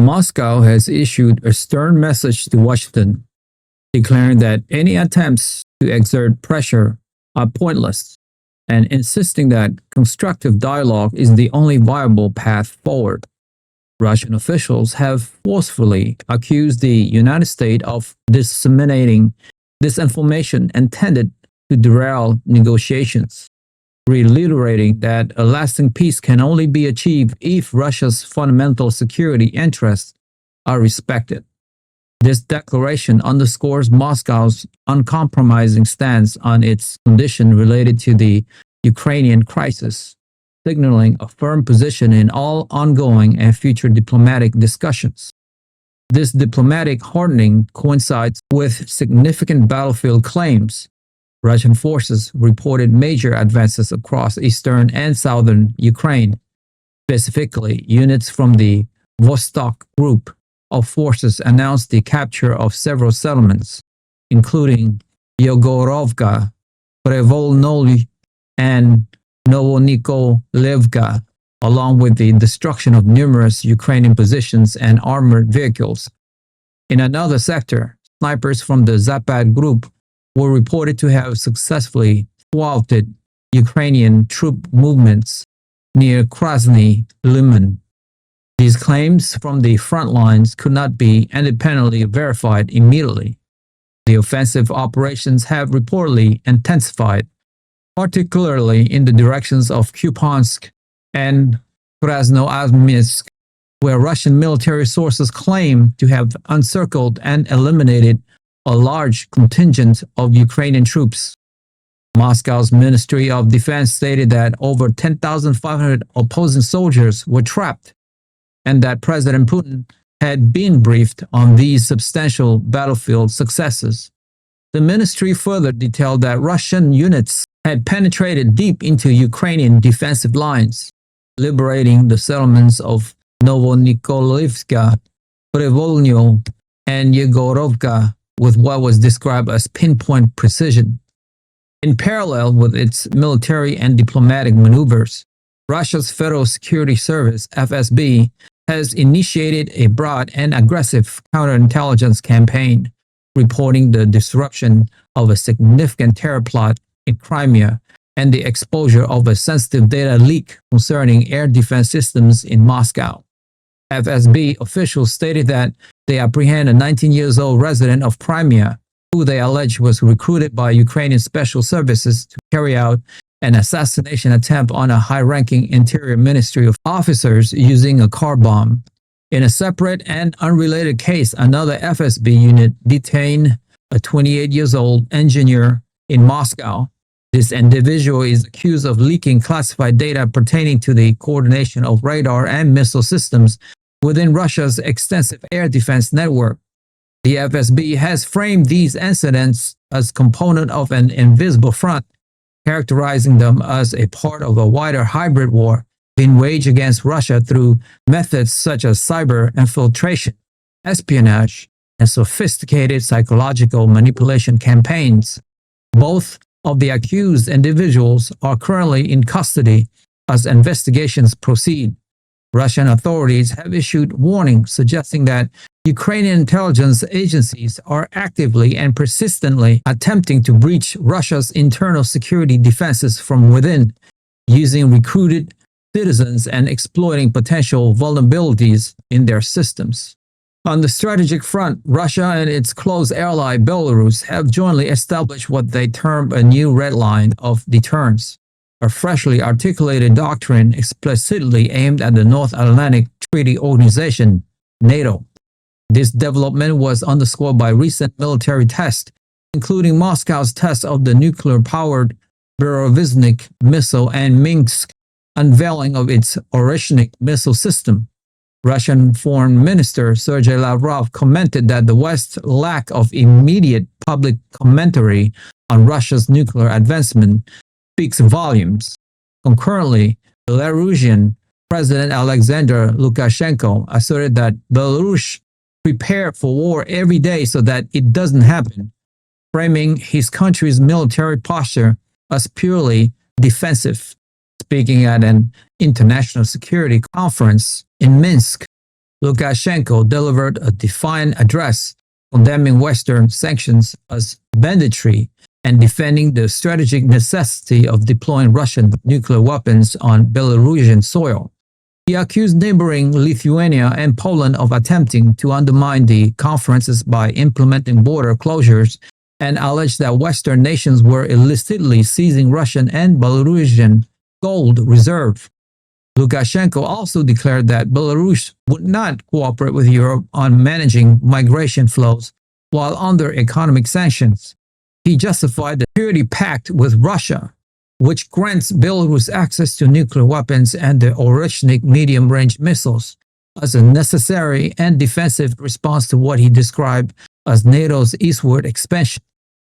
Moscow has issued a stern message to Washington, declaring that any attempts to exert pressure are pointless and insisting that constructive dialogue is the only viable path forward. Russian officials have forcefully accused the United States of disseminating disinformation intended to derail negotiations, reiterating that a lasting peace can only be achieved if Russia's fundamental security interests are respected. This declaration underscores Moscow's uncompromising stance on its condition related to the Ukrainian crisis, signaling a firm position in all ongoing and future diplomatic discussions. This diplomatic hardening coincides with significant battlefield claims. Russian forces reported major advances across eastern and southern Ukraine. Specifically, units from the Vostok Group of forces announced the capture of several settlements, including Yegorovka, Prevolnoy, and Novonikolayevka, along with the destruction of numerous Ukrainian positions and armored vehicles. In another sector, snipers from the Zapad Group were reported to have successfully thwarted Ukrainian troop movements near Krasny Liman. These claims from the front lines could not be independently verified immediately. The offensive operations have reportedly intensified, particularly in the directions of Kupiansk and Krasnoarmysk, where Russian military sources claim to have encircled and eliminated a large contingent of Ukrainian troops. Moscow's Ministry of Defense stated that over 10,500 opposing soldiers were trapped, and that President Putin had been briefed on these substantial battlefield successes. The ministry further detailed that Russian units had penetrated deep into Ukrainian defensive lines, liberating the settlements of Novonikolayevka, Prevolnoy, and Yegorovka with what was described as pinpoint precision. In parallel with its military and diplomatic maneuvers, Russia's Federal Security Service, FSB, has initiated a broad and aggressive counterintelligence campaign, reporting the disruption of a significant terror plot in Crimea and the exposure of a sensitive data leak concerning air defense systems in Moscow. FSB officials stated that they apprehend a 19-year-old resident of Crimea, who they allege was recruited by Ukrainian special services to carry out an assassination attempt on a high-ranking Interior Ministry of officers using a car bomb. In a separate and unrelated case, another FSB unit detained a 28-year-old engineer in Moscow. This individual is accused of leaking classified data pertaining to the coordination of radar and missile systems within Russia's extensive air defense network. The FSB has framed these incidents as component of an invisible front, characterizing them as a part of a wider hybrid war being waged against Russia through methods such as cyber infiltration, espionage, and sophisticated psychological manipulation campaigns. Both of the accused individuals are currently in custody as investigations proceed. Russian authorities have issued warnings suggesting that Ukrainian intelligence agencies are actively and persistently attempting to breach Russia's internal security defenses from within, using recruited citizens and exploiting potential vulnerabilities in their systems. On the strategic front, Russia and its close ally Belarus have jointly established what they term a new red line of deterrence, a freshly articulated doctrine explicitly aimed at the North Atlantic Treaty Organization, NATO. This development was underscored by recent military tests, including Moscow's test of the nuclear-powered Burevestnik missile and Minsk's unveiling of its Oreshnik missile system. Russian Foreign Minister Sergei Lavrov commented that the West's lack of immediate public commentary on Russia's nuclear advancement speaks volumes. Concurrently, Belarusian President Alexander Lukashenko asserted that Belarus prepare for war every day so that it doesn't happen, framing his country's military posture as purely defensive. Speaking at an international security conference in Minsk, Lukashenko delivered a defiant address condemning Western sanctions as banditry and defending the strategic necessity of deploying Russian nuclear weapons on Belarusian soil. He accused neighboring Lithuania and Poland of attempting to undermine the conferences by implementing border closures and alleged that Western nations were illicitly seizing Russian and Belarusian gold reserve. Lukashenko also declared that Belarus would not cooperate with Europe on managing migration flows while under economic sanctions. He justified the security pact with Russia, which grants Belarus access to nuclear weapons and the Oreshnik medium-range missiles, as a necessary and defensive response to what he described as NATO's eastward expansion.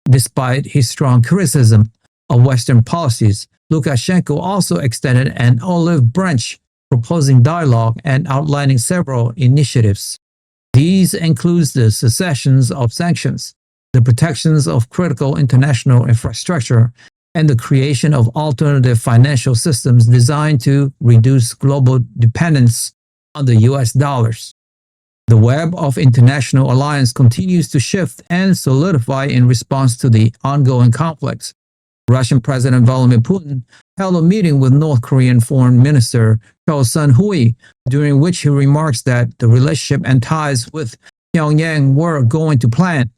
Despite his strong criticism of Western policies, Lukashenko also extended an olive branch, proposing dialogue and outlining several initiatives. These include the cessation of sanctions, the protections of critical international infrastructure, and the creation of alternative financial systems designed to reduce global dependence on the US dollars. The web of international alliance continues to shift and solidify in response to the ongoing conflicts. Russian President Vladimir Putin held a meeting with North Korean Foreign Minister Cho Sun-hui, during which he remarks that the relationship and ties with Pyongyang were going to plan.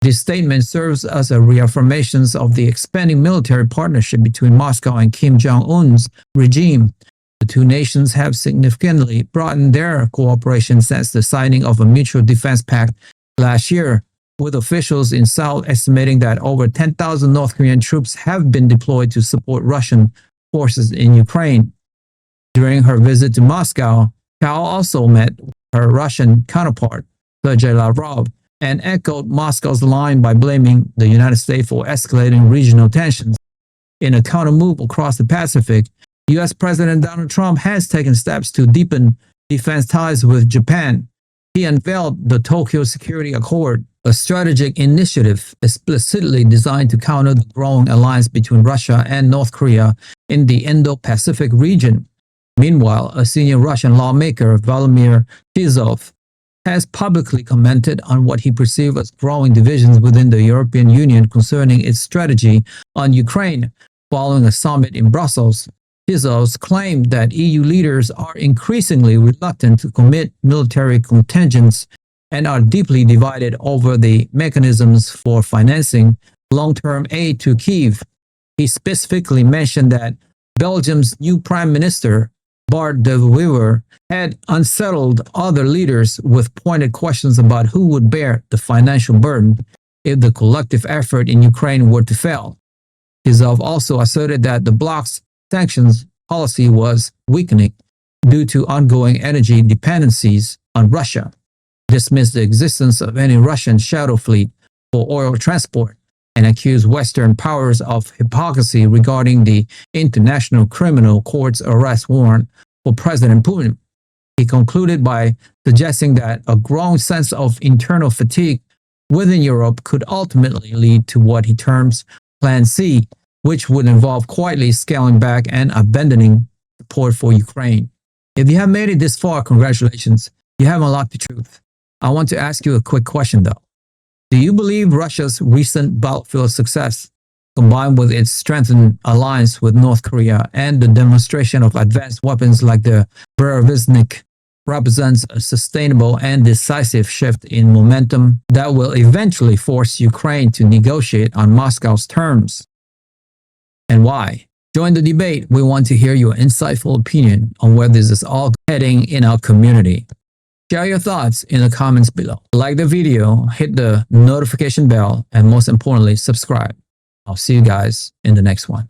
This statement serves as a reaffirmation of the expanding military partnership between Moscow and Kim Jong-un's regime. The two nations have significantly broadened their cooperation since the signing of a mutual defense pact last year, with officials in Seoul estimating that over 10,000 North Korean troops have been deployed to support Russian forces in Ukraine. During her visit to Moscow, Kao also met her Russian counterpart, Sergei Lavrov, and echoed Moscow's line by blaming the United States for escalating regional tensions. In a counter-move across the Pacific, U.S. President Donald Trump has taken steps to deepen defense ties with Japan. He unveiled the Tokyo Security Accord, a strategic initiative explicitly designed to counter the growing alliance between Russia and North Korea in the Indo-Pacific region. Meanwhile, a senior Russian lawmaker, Vladimir Chizhov, has publicly commented on what he perceived as growing divisions within the European Union concerning its strategy on Ukraine. Following a summit in Brussels, Chizhov claimed that EU leaders are increasingly reluctant to commit military contingents and are deeply divided over the mechanisms for financing long-term aid to Kyiv. He specifically mentioned that Belgium's new Prime Minister, Bart de Wever, had unsettled other leaders with pointed questions about who would bear the financial burden if the collective effort in Ukraine were to fail. Chizhov also asserted that the bloc's sanctions policy was weakening due to ongoing energy dependencies on Russia, dismissed the existence of any Russian shadow fleet for oil transport, and accused Western powers of hypocrisy regarding the International Criminal Court's arrest warrant for President Putin. He concluded by suggesting that a growing sense of internal fatigue within Europe could ultimately lead to what he terms Plan C, which would involve quietly scaling back and abandoning support for Ukraine. If you have made it this far, congratulations, you have unlocked the truth. I want to ask you a quick question though. Do you believe Russia's recent battlefield success, combined with its strengthened alliance with North Korea and the demonstration of advanced weapons like the Burevestnik, represents a sustainable and decisive shift in momentum that will eventually force Ukraine to negotiate on Moscow's terms? And why? Join the debate. We want to hear your insightful opinion on where this is all heading in our community. Share your thoughts in the comments below. Like the video, hit the notification bell, and most importantly, subscribe. I'll see you guys in the next one.